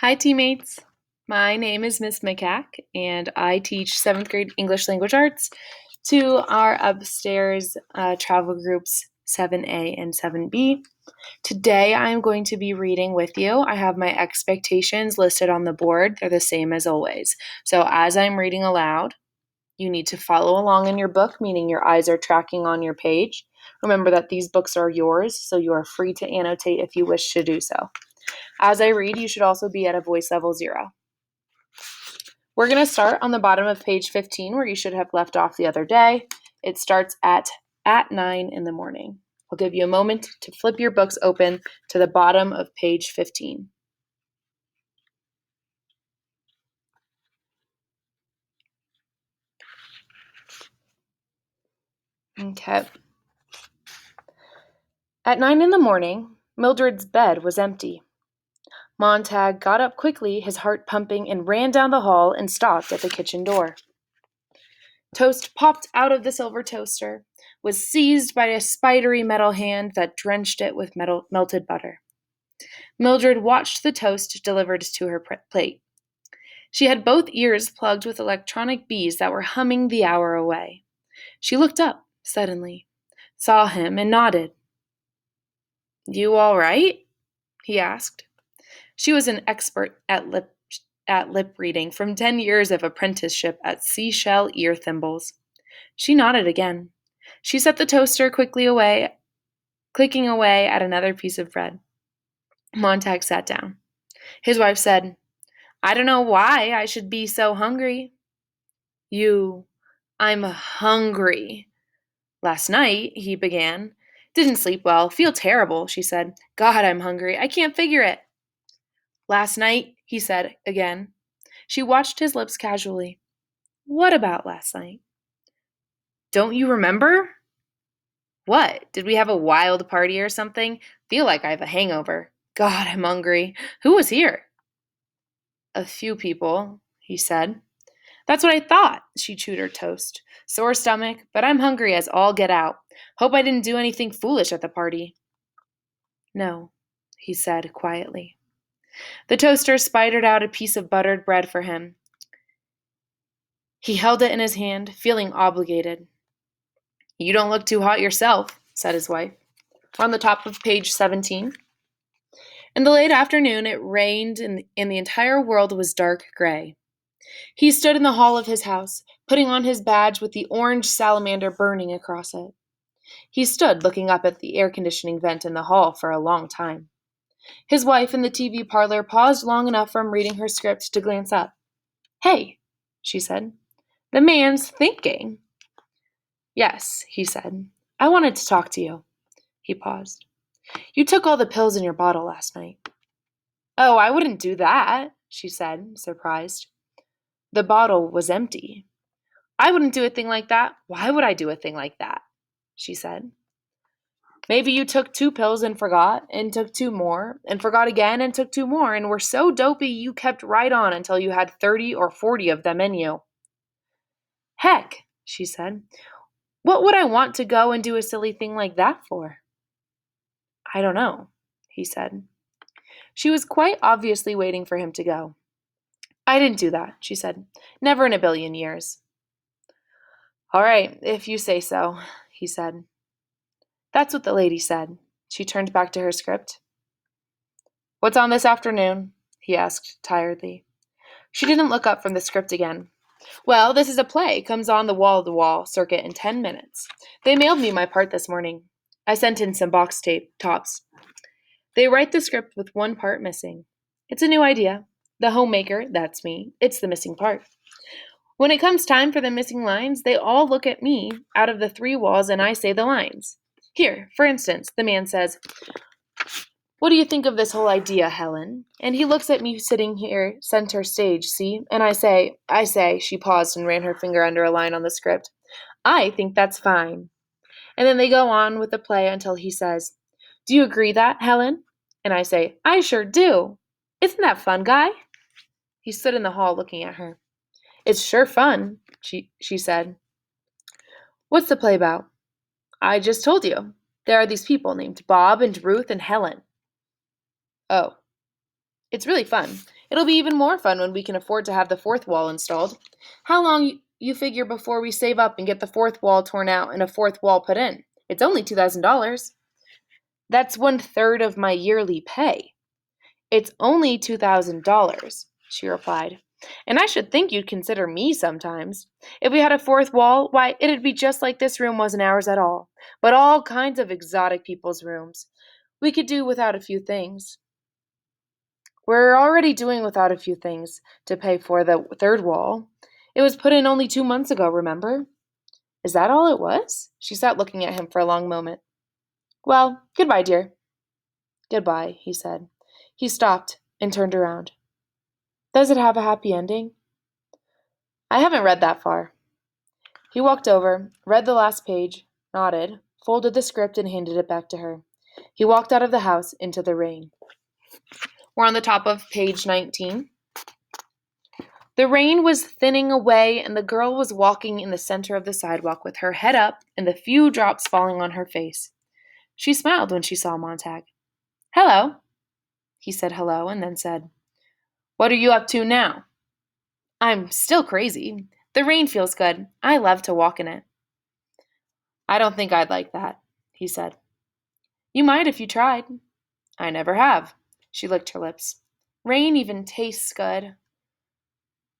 Hi, teammates. My name is Miss McCack, and I teach 7th grade English Language Arts to our upstairs travel groups 7A and 7B. Today, I'm going to be reading with you. I have my expectations listed on the board. They're the same as always. So, as I'm reading aloud, you need to follow along in your book, meaning your eyes are tracking on your page. Remember that these books are yours, so you are free to annotate if you wish to do so. As I read, you should also be at a voice level 0. We're going to start on the bottom of page 15 where you should have left off the other day. It starts at 9 in the morning. I'll give you a moment to flip your books open to the bottom of page 15. Okay. At 9 in the morning, Mildred's bed was empty. Montag got up quickly, his heart pumping, and ran down the hall and stopped at the kitchen door. Toast popped out of the silver toaster, was seized by a spidery metal hand that drenched it with melted butter. Mildred watched the toast delivered to her plate. She had both ears plugged with electronic bees that were humming the hour away. She looked up, suddenly, saw him, and nodded. "You all right?" he asked. She was an expert at lip reading from 10 years of apprenticeship at seashell ear thimbles. She nodded again. She set the toaster clicking away at another piece of bread. Montag sat down. His wife said, "I don't know why I should be so hungry." I'm hungry. "Last night," he began. "Didn't sleep well. Feel terrible," she said. "God, I'm hungry. I can't figure it." "Last night," he said again. She watched his lips casually. "What about last night?" "Don't you remember?" "What? Did we have a wild party or something? Feel like I have a hangover. God, I'm hungry. Who was here?" "A few people," he said. "That's what I thought." She chewed her toast. "Sore stomach, but I'm hungry as all get out. Hope I didn't do anything foolish at the party." "No," he said quietly. The toaster spidered out a piece of buttered bread for him. He held it in his hand, feeling obligated. "You don't look too hot yourself," said his wife. On the top of page 17. In the late afternoon, it rained, and the entire world was dark gray. He stood in the hall of his house, putting on his badge with the orange salamander burning across it. He stood looking up at the air conditioning vent in the hall for a long time. His wife in the TV parlor paused long enough from reading her script to glance up. "Hey," she said. "The man's thinking." "Yes," he said. "I wanted to talk to you." He paused. "You took all the pills in your bottle last night." "Oh, I wouldn't do that," she said, surprised. "The bottle was empty." "I wouldn't do a thing like that. Why would I do a thing like that?" she said. "Maybe you took 2 pills and took 2 more, and forgot again, and took 2 more, and were so dopey you kept right on until you had 30 or 40 of them in you." "Heck," she said. "What would I want to go and do a silly thing like that for?" "I don't know," he said. She was quite obviously waiting for him to go. "I didn't do that," she said. "Never in a billion years." "All right, if you say so," he said. That's what the lady said. She turned back to her script. "What's on this afternoon?" he asked tiredly. She didn't look up from the script again. "Well, this is a play. Comes on the wall-to-wall circuit in 10 minutes. They mailed me my part this morning. I sent in some box tape tops. They write the script with one part missing. It's a new idea. The homemaker, that's me, it's the missing part. When it comes time for the missing lines, they all look at me out of the 3 walls and I say the lines. Here, for instance, the man says, 'What do you think of this whole idea, Helen?' And he looks at me sitting here center stage, see? And I say, she paused and ran her finger under a line on the script. 'I think that's fine.' And then they go on with the play until he says, 'Do you agree that, Helen?' And I say, 'I sure do. Isn't that fun, Guy?' He stood in the hall looking at her. 'It's sure fun,' she said. 'What's the play about?' 'I just told you. There are these people named Bob and Ruth and Helen.' 'Oh.' It's really fun. It'll be even more fun when we can afford to have the fourth wall installed. How long you figure before we save up and get the fourth wall torn out and a fourth wall put in? It's only $2,000. That's 1/3 of my yearly pay. It's only $2,000, she replied. And I should think you'd consider me sometimes. If we had a fourth wall, why, it'd be just like this room wasn't ours at all, but all kinds of exotic people's rooms. We could do without a few things. We're already doing without a few things to pay for the third wall. It was put in only 2 months ago, remember? Is that all it was? She sat looking at him for a long moment. Well, goodbye, dear. Goodbye, he said. He stopped and turned around. Does it have a happy ending? I haven't read that far. He walked over, read the last page, nodded, folded the script, and handed it back to her. He walked out of the house into the rain. We're on the top of page 19. The rain was thinning away, and the girl was walking in the center of the sidewalk with her head up and the few drops falling on her face. She smiled when she saw Montag. Hello. He said hello and then said, What are you up to now? I'm still crazy. The rain feels good. I love to walk in it. I don't think I'd like that, he said. You might if you tried. I never have. She licked her lips. Rain even tastes good.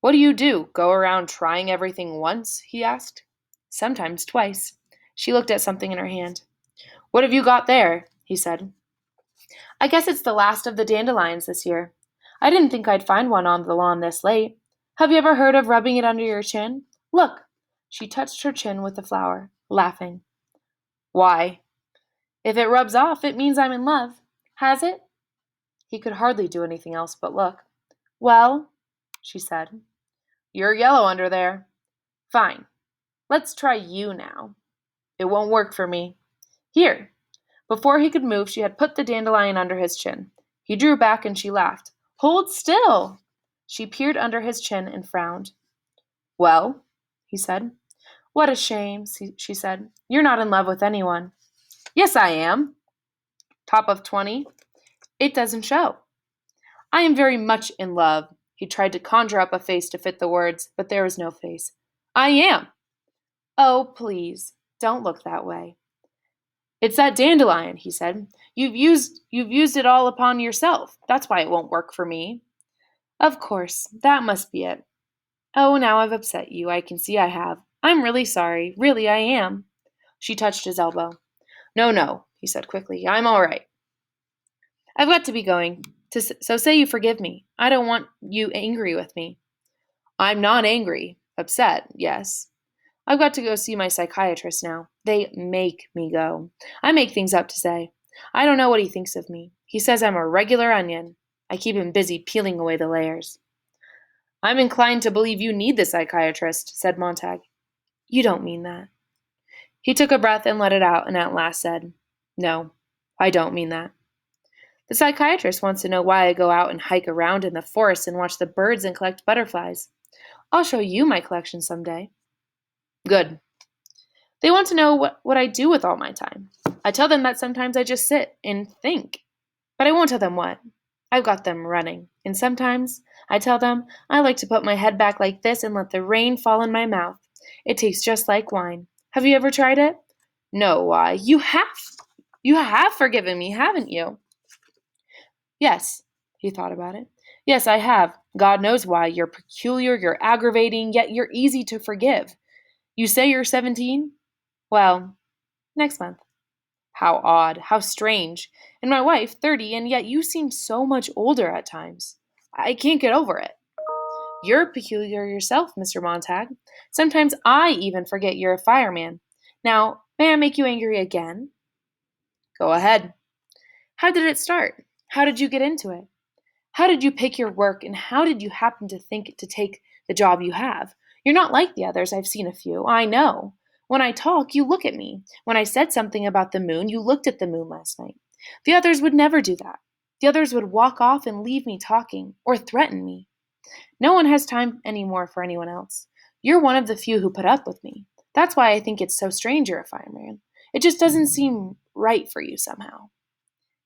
What do? Go around trying everything once? He asked. Sometimes twice. She looked at something in her hand. What have you got there? He said. I guess it's the last of the dandelions this year. I didn't think I'd find one on the lawn this late. Have you ever heard of rubbing it under your chin? Look. She touched her chin with the flower, laughing. Why? If it rubs off, it means I'm in love. Has it? He could hardly do anything else but look. Well, she said. You're yellow under there. Fine. Let's try you now. It won't work for me. Here. Before he could move, she had put the dandelion under his chin. He drew back and she laughed. Hold still. She peered under his chin and frowned. Well, he said. What a shame, she said. You're not in love with anyone. Yes, I am. Top of 20. It doesn't show. I am very much in love. He tried to conjure up a face to fit the words, but there was no face. I am. Oh, please, don't look that way. It's that dandelion, he said. You've used it all upon yourself. That's why it won't work for me. Of course, that must be it. Oh, now I've upset you. I can see I have. I'm really sorry. Really, I am. She touched his elbow. No, he said quickly. I'm all right. I've got to be going. So say you forgive me. I don't want you angry with me. I'm not angry. Upset, yes. I've got to go see my psychiatrist now. They make me go. I make things up to say. I don't know what he thinks of me. He says I'm a regular onion. I keep him busy peeling away the layers. I'm inclined to believe you need the psychiatrist, said Montag. You don't mean that. He took a breath and let it out and at last said, No, I don't mean that. The psychiatrist wants to know why I go out and hike around in the forest and watch the birds and collect butterflies. I'll show you my collection someday. Good. They want to know what I do with all my time. I tell them that sometimes I just sit and think, but I won't tell them what. I've got them running, and sometimes I tell them I like to put my head back like this and let the rain fall in my mouth. It tastes just like wine. Have you ever tried it? No, why? You have. You have forgiven me, haven't you? Yes, he thought about it. Yes, I have. God knows why. You're peculiar, you're aggravating, yet you're easy to forgive. You say you're 17? Well, next month. How odd, how strange. And my wife, 30, and yet you seem so much older at times. I can't get over it. You're peculiar yourself, Mr. Montag. Sometimes I even forget you're a fireman. Now, may I make you angry again? Go ahead. How did it start? How did you get into it? How did you pick your work, and how did you happen to think to take the job you have? You're not like the others. I've seen a few. I know. When I talk, you look at me. When I said something about the moon, you looked at the moon last night. The others would never do that. The others would walk off and leave me talking, or threaten me. No one has time anymore for anyone else. You're one of the few who put up with me. That's why I think it's so strange you're a fireman. It just doesn't seem right for you somehow.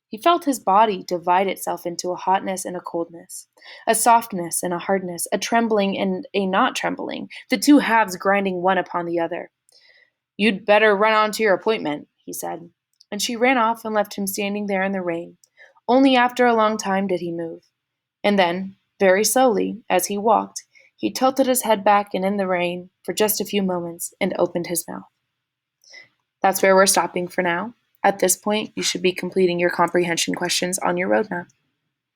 He felt his body divide itself into a hotness and a coldness, a softness and a hardness, a trembling and a not trembling, the two halves grinding one upon the other. "You'd better run on to your appointment," he said. And she ran off and left him standing there in the rain. Only after a long time did he move. And then, very slowly, as he walked, he tilted his head back and in the rain for just a few moments and opened his mouth. That's where we're stopping for now. At this point, you should be completing your comprehension questions on your roadmap.